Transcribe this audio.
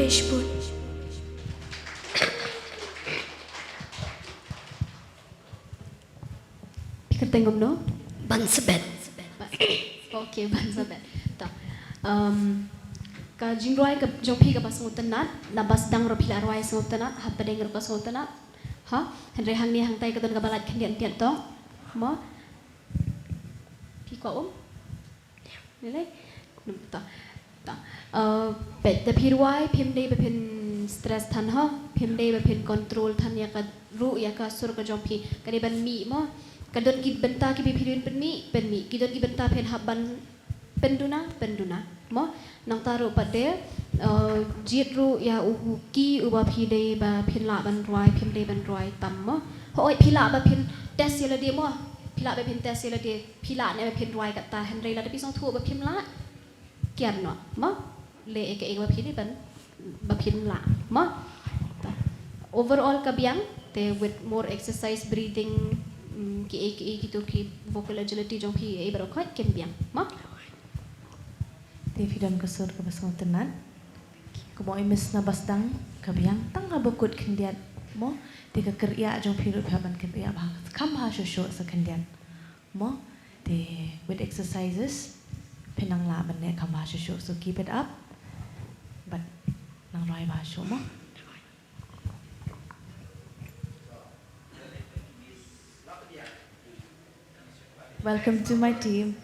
English pun. Kita tengok no. Bansabet. Okay, Bansabet. Tak. Ka jingroi ka jompi ka pasang utanat, na basdang ropila arwai sang utanat, hapadeng ro ka sang utanat. Ha? Henry hang ni hang tai ka ton ka balat kendian tian tong. Mo. Pi kwa Nilai? Tak. Tak. Bet the pirwai pim day bepin stress than ha, pim day bepin control than ya ka ru ya ka sur ka jompi. Ka de ban mi mo. Kadon ki benta ki bipirin pen mi, kidon ki benta pen haban penduna, mo nang taruh pada jit ru ya ki uba pide ba pin la ban roi pim de ban roi tam mo, hoi pila ba pin tes yela dia mo, pila ba pin tes yela dia, pila ne ba pin roi kat ta Henry la tapi song thu ba pim la, kian no, mo le ek ba pin ba pin la, mo overall kabiang te with more exercise breathing ki gitu ki vocal agility jong pi e barokoi ken biang ma te fidan kasur ka basong tenan ko mo imis na basdang ka biang tang ha bokut kendian mo te ka kerja jong pi ru phaban kerja ba kam ha sho sa kendian mo te with exercises penang la ban ne kam ha sho so keep it up but nang roi ba sho mo. Welcome to my team.